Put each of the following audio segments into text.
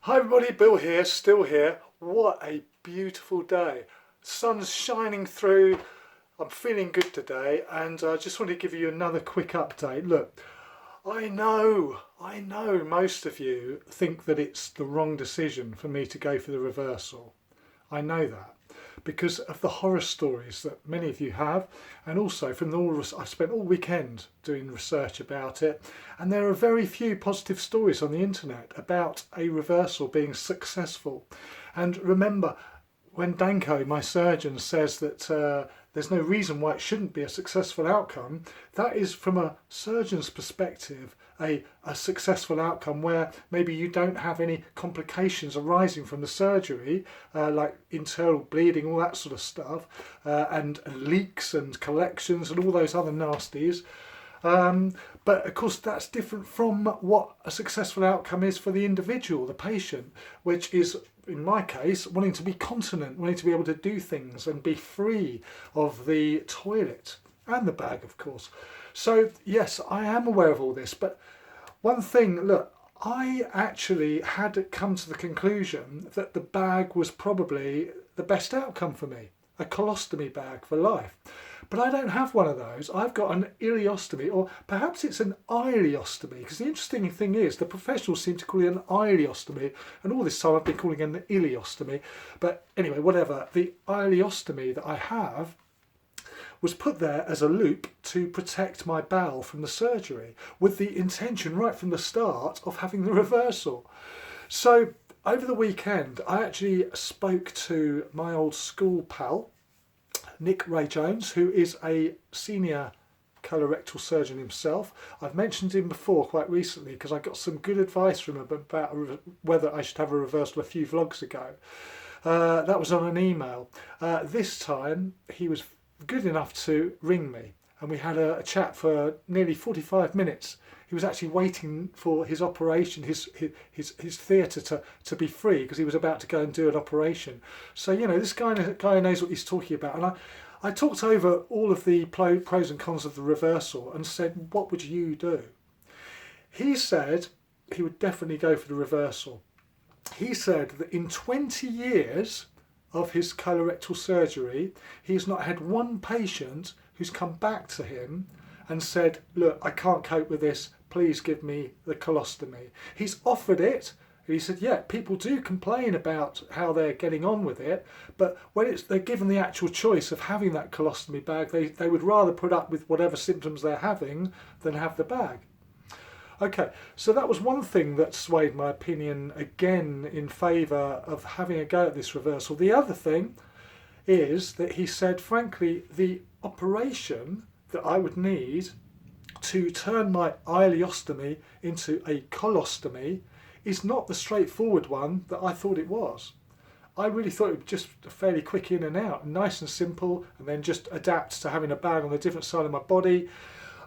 Hi everybody, Bill here, still here. What a beautiful day. Sun's shining through. I'm feeling good today and I just want to give you another quick update. Look, I know most of you think that it's the wrong decision for me to go for the reversal. I know that because of the horror stories that many of you have, and also from I spent all weekend doing research about it, and there are very few positive stories on the internet about a reversal being successful. And remember, when Danko, my surgeon, says that there's no reason why it shouldn't be a successful outcome, that is from a surgeon's perspective a successful outcome where maybe you don't have any complications arising from the surgery, like internal bleeding, all that sort of stuff, and leaks and collections and all those other nasties. But of course that's different from what a successful outcome is for the individual, the patient, which is, in my case, wanting to be continent, wanting to be able to do things and be free of the toilet and the bag, of course. So yes, I am aware of all this, but one thing, look, I actually had come to the conclusion that the bag was probably the best outcome for me, a colostomy bag for life. But I don't have one of those. I've got an ileostomy, or perhaps it's an ileostomy, because the interesting thing is the professionals seem to call it an ileostomy, and all this time I've been calling it an ileostomy. But anyway, whatever, the ileostomy that I have was put there as a loop to protect my bowel from the surgery, with the intention right from the start of having the reversal. So over the weekend I actually spoke to my old school pal, Nick Ray Jones, who is a senior colorectal surgeon himself. I've mentioned him before quite recently because I got some good advice from him about whether I should have a reversal a few vlogs ago. That was on an email. This time he was good enough to ring me and we had a chat for nearly 45 minutes. He was actually waiting for his operation, his theatre to be free, because he was about to go and do an operation. So, you know, this guy knows what he's talking about. And I talked over all of the pros and cons of the reversal and said, what would you do? He said he would definitely go for the reversal. He said that in 20 years of his colorectal surgery, he's not had one patient who's come back to him and said, look, I can't cope with this, please give me the colostomy. He's offered it. He said, yeah, people do complain about how they're getting on with it, but when they're given the actual choice of having that colostomy bag, they would rather put up with whatever symptoms they're having than have the bag. Okay, so that was one thing that swayed my opinion again in favour of having a go at this reversal. The other thing is that he said, frankly, the operation that I would need to turn my ileostomy into a colostomy is not the straightforward one that I thought it was. I really thought it was just a fairly quick in and out, nice and simple, and then just adapt to having a bag on a different side of my body.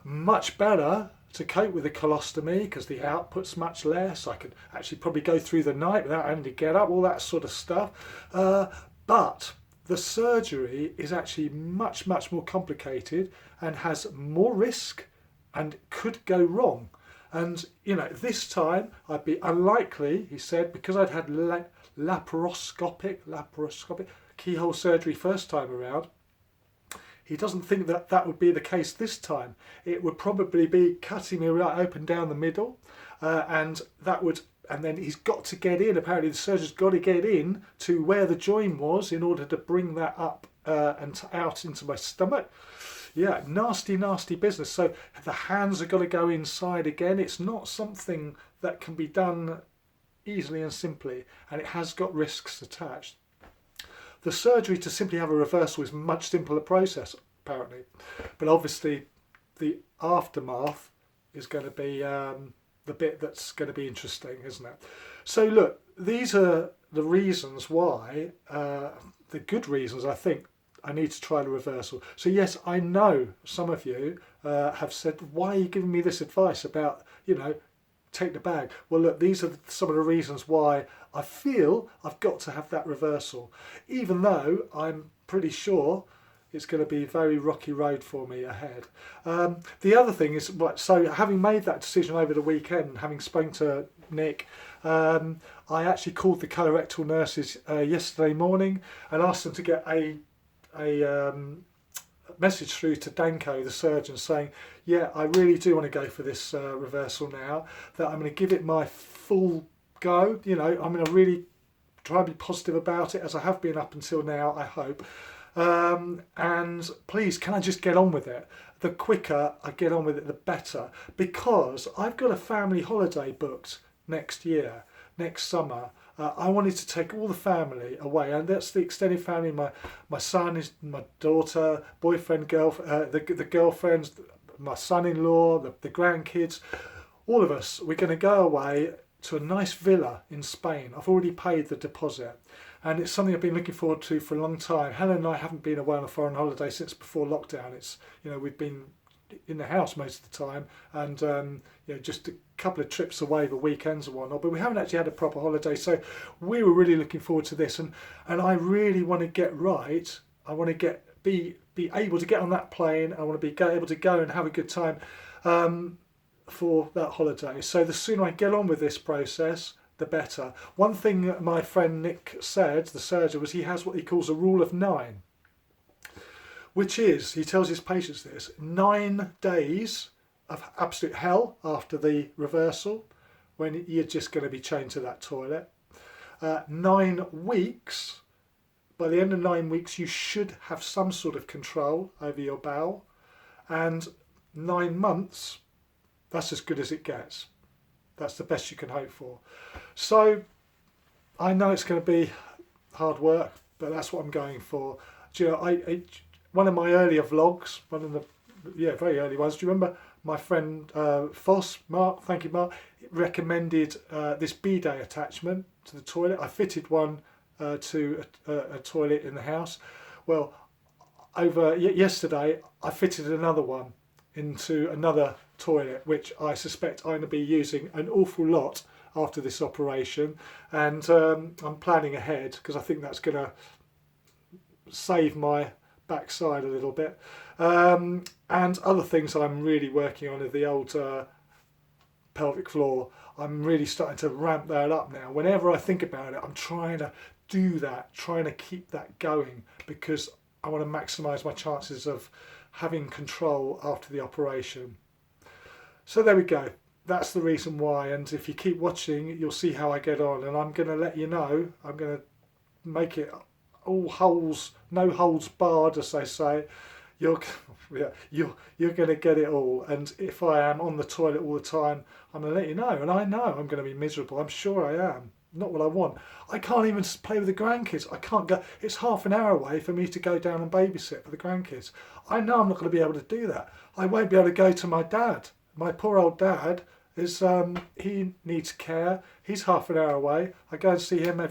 Much better to cope with a colostomy because the output's much less. I could actually probably go through the night without having to get up, all that sort of stuff. But the surgery is actually much more complicated and has more risk and could go wrong. And you know, this time I'd be unlikely, he said, because I'd had laparoscopic keyhole surgery first time around. He doesn't think that that would be the case this time. It would probably be cutting me right open down the middle, and then he's got to get in. Apparently the surgeon's got to get in to where the join was in order to bring that up and out into my stomach. Yeah, nasty business. So the hands have got to go inside again. It's not something that can be done easily and simply, and it has got risks attached. The surgery to simply have a reversal is a much simpler process, apparently. But obviously the aftermath is going to be the bit that's going to be interesting, isn't it? So look, these are the reasons why, the good reasons I think I need to try the reversal. So yes, I know some of you have said, why are you giving me this advice about, you know, take the bag? Well look, these are some of the reasons why I feel I've got to have that reversal, even though I'm pretty sure It's going to be a very rocky road for me ahead. The other thing is, so having made that decision over the weekend, having spoken to Nick, I actually called the colorectal nurses yesterday morning and asked them to get a message through to Danko, the surgeon, saying, yeah, I really do want to go for this reversal now, that I'm going to give it my full go. You know, I'm going to really try and be positive about it, as I have been up until now, I hope. And please, can I just get on with it? The quicker I get on with it, the better, because I've got a family holiday booked next year, next summer. I wanted to take all the family away, and that's the extended family. My son, my daughter, boyfriend, the girlfriends, my son-in-law, the grandkids, all of us. We're going to go away to a nice villa in Spain. I've already paid the deposit, and it's something I've been looking forward to for a long time. Helen and I haven't been away on a foreign holiday since before lockdown. It's, you know, we've been in the house most of the time, and you know, just a couple of trips away the weekends and whatnot, but we haven't actually had a proper holiday. So we were really looking forward to this, and I really want to get right. I want to be able to get on that plane. I want to be able to go and have a good time for that holiday. So the sooner I get on with this process, the better. One thing that my friend Nick said, the surgeon, was he has what he calls a rule of 9, which is, he tells his patients this, 9 days of absolute hell after the reversal, when you're just going to be chained to that toilet. 9 weeks, by the end of 9 weeks you should have some sort of control over your bowel, and 9 months, that's as good as it gets. That's the best you can hope for. So I know it's going to be hard work, but that's what I'm going for. Do you know, one of my earlier vlogs, one of the very early ones, do you remember my friend Foss, Mark, thank you Mark, recommended this bidet attachment to the toilet. I fitted one to a toilet in the house. Well, yesterday I fitted another one into another toilet, which I suspect I'm going to be using an awful lot after this operation, and I'm planning ahead because I think that's going to save my backside a little bit, and other things I'm really working on are the old pelvic floor. I'm really starting to ramp that up now. Whenever I think about it, I'm trying to do that, trying to keep that going, because I want to maximise my chances of having control after the operation. So there we go. That's the reason why, and if you keep watching, you'll see how I get on, and I'm going to let you know. I'm going to make it all holes, no holds barred, as they say. You're going to get it all, and if I am on the toilet all the time, I'm going to let you know, and I know I'm going to be miserable. I'm sure I am. Not what I want. I can't even play with the grandkids. I can't go. It's half an hour away for me to go down and babysit for the grandkids. I know I'm not going to be able to do that. I won't be able to go to my dad. My poor old dad is, he needs care. He's half an hour away. I go and see him a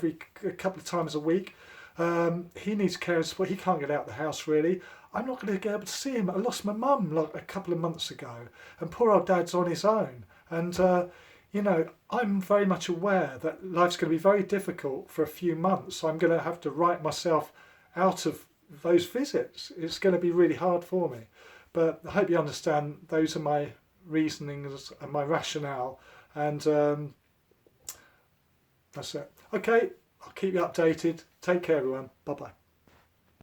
couple of times a week. He needs care as well. He can't get out of the house really. I'm not going to be able to see him. I lost my mum like a couple of months ago, and poor old dad's on his own. And you know, I'm very much aware that life's going to be very difficult for a few months. So I'm going to have to write myself out of those visits. It's going to be really hard for me. But I hope you understand those are my reasonings and my rationale. And that's it. Okay, I'll keep you updated. Take care, everyone. Bye-bye.